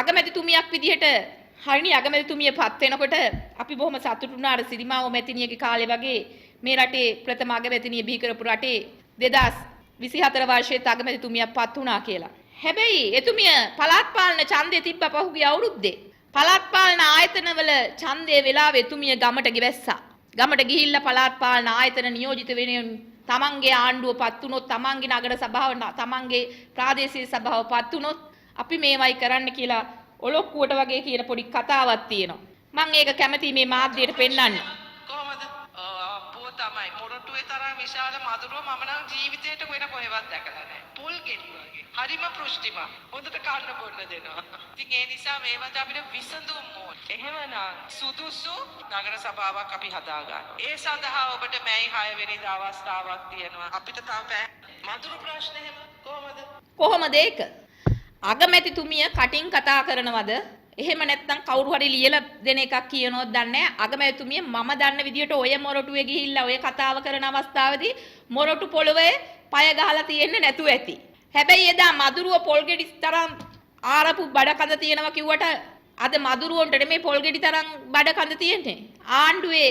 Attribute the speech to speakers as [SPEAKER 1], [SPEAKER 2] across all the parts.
[SPEAKER 1] අගමැතිතුමියක් විදිහට හරිනි අගමැතිතුමිය පත් වෙනකොට අපි බොහොම සතුටු වුණා අර සිරිමාව මැතිණියගේ කාලේ වගේ මේ රටේ ප්‍රථම අගමැතිණිය බිහි කරපු රටේ 2024 වර්ෂයේ අගමැතිතුමියක් පත් වුණා කියලා. හැබැයි එතුමිය පළාත් පාලන ඡන්දේ තිබ්බ පහුගිය අවුරුද්දේ පළාත් පාලන ආයතනවල ඡන්දේ වෙලාවේ එතුමිය ගමට ගෙවැස්සා. ගමට ගිහිල්ලා පළාත් පාලන ආයතන නියෝජිත වෙනුවෙන් තමන්ගේ ආණ්ඩුව පත් වුණොත් තමන්ගේ නගර සභාව තමන්ගේ ප්‍රාදේශීය සභාව පත් වුණොත් අපි මේවයි කරන්න කියලා ඔලොක්කුවට වගේ කියන පොඩි කතාවක් තියෙනවා. මම ඒක කැමතියි මේ මාධ්‍යයට පෙන්වන්න.
[SPEAKER 2] කොහමද? අපෝ තමයි මොරටුවේ තරම් විශාල මදුරුව මම නම් ජීවිතේට වෙන කොහෙවත් දැකලා නැහැ. පොල් ගෙඩි වගේ. හරිම පෘෂ්ටිමත්. හොඳට කන්න බොන්න දෙනවා. ඉතින් ඒ නිසා මේවට අපිට විසඳුම් ඕන. එහෙමනම් සුදුසු නගර සභාවක් අපි හදා ගන්න. ඒ සඳහා ඔබට මැයි 6 වෙනිදා අවස්ථාවක් තියෙනවා. අපිට තව මදුරු ප්‍රශ්න එහෙම කොහමද?
[SPEAKER 1] කොහොමද ඒක? අගමැතිතුමිය කටින් කතා කරනවද? එහෙම නැත්නම් කවුරු හරි ලියලා දෙන එකක් කියනොත් දන්නේ නැහැ. අගමැතිතුමිය මම දන්න විදියට ඔය මොරටුවේ ගිහිල්ලා ඔය කතාව කරන අවස්ථාවේදී මොරටු පොළවේ පය ගහලා තියෙන්නේ නැතුව ඇති. හැබැයි එදා මදුරුව පොල්ගෙඩි තරම් ආරපු බඩකඳ තියෙනවා කිව්වට අද මදුරුවන්ට නෙමේ පොල්ගෙඩි තරම් බඩකඳ තියෙන්නේ. ආණ්ඩුවේ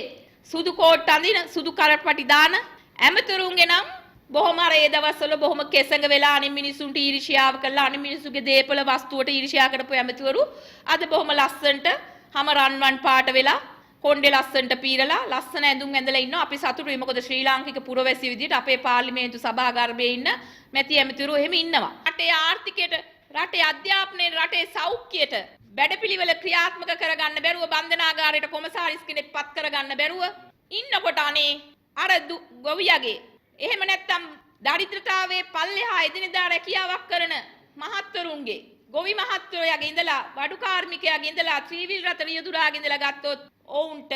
[SPEAKER 1] සුදු කෝට් අඳින සුදු කරපටි දාන ඇමතුරුන්ගේ නම් බොහොම අර ඒ දවස්වල බොහොම කෙසඟ වෙලා අනිත් මිනිසුන්ට ඊර්ෂ්‍යාව කළා අනිත් මිනිසුගේ දේපල වස්තුවට ඊර්ෂ්‍යා කරපු ඇමතිවරු අද බොහොම ලස්සනට හැම රන්වන් පාට වෙලා කොණ්ඩේ ලස්සනට පීරලා ලස්සන ඇඳුම් ඇඳලා ඉන්නවා. අපි සතුටුයි. මොකද ශ්‍රී ලාංකික පුරවැසියෝ විදිහට අපේ පාර්ලිමේන්තු සභාගර්භයේ ඉන්න මැති ඇමතිවරු එහෙම ඉන්නවා. රටේ ආර්ථිකයට, රටේ අධ්‍යාපනයේ, රටේ සෞඛ්‍යයට වැඩපිළිවෙල ක්‍රියාත්මක කරගන්න බැරුව බන්ධනාගාරයට කොමසාරිස් කෙනෙක් පත් කරගන්න බැරුව ඉන්නකොට අනේ අර ගොවියගේ එහෙම නැත්තම් දරිද්‍රතාවයේ පල්ලෙහා එදිනෙදා රැකියාවක් කරන මහත්වරුන්ගේ ගොවි මහත්වරයාගේ ඉඳලා වඩු කාර්මිකයාගේ ඉඳලා ත්‍රිවිල් රත රියදුරාගේ ඉඳලා ගත්තොත් ඔවුන්ට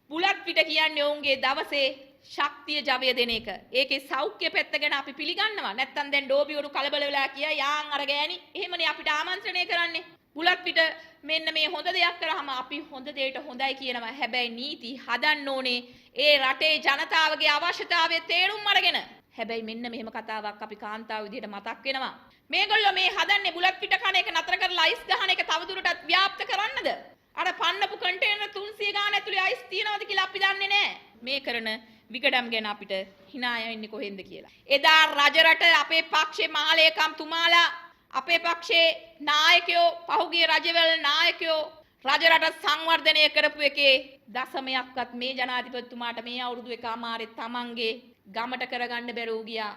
[SPEAKER 1] බුලත් පිට කියන්නේ ඔවුන්ගේ දවසේ ශක්තිය ජවය දෙන එක. ඒකේ සෞඛ්‍ය පැත්ත ගැන අපි පිළිගන්නවා. නැත්තම් දැන් ඩෝබිවරු කලබල වෙලා කියයි යාන් අර ගෑණි එහෙමනේ අපිට ආමන්ත්‍රණය කරන්නේ. බුලත් පිට මෙන්න මේ හොඳ දෙයක් කරාම අපි හොඳ දෙයට හොඳයි කියනවා. හැබැයි නීති හදන්න ඕනේ ඒ රටේ ජනතාවගේ අවශ්‍යතාවය තේරුම් අරගෙන. හැබැයි මෙන්න මෙහෙම කතාවක් අපි කාන්තාව විදිහට මතක් වෙනවා. මේගොල්ලෝ මේ හදන්නේ බුලත් පිට කන එක නතර කරලා අයිස් ගහන එක තවදුරටත් ව්‍යාප්ත කරන්නද? අර පන්නපු කන්ටේනර් 300 ගාන ඇතුලේ අයිස් තියනවද කියලා අපි දන්නේ නැහැ. මේ කරන විකඩම් ගැන අපිට hina යන්නේ කොහෙන්ද කියලා. එදා රජරට අපේ පක්ෂේ මහලේකම් තුමාලා අපේ පක්ෂේ නායකයෝ පහුගිය රජවැල් නායකයෝ රජරට සංවර්ධනය කරපු එකේ දශමයක්වත් මේ ජනාධිපතිතුමාට මේ අවුරුදු එකමාරේ තමන්ගේ ගමට කරගන්න බැරුව ගියා.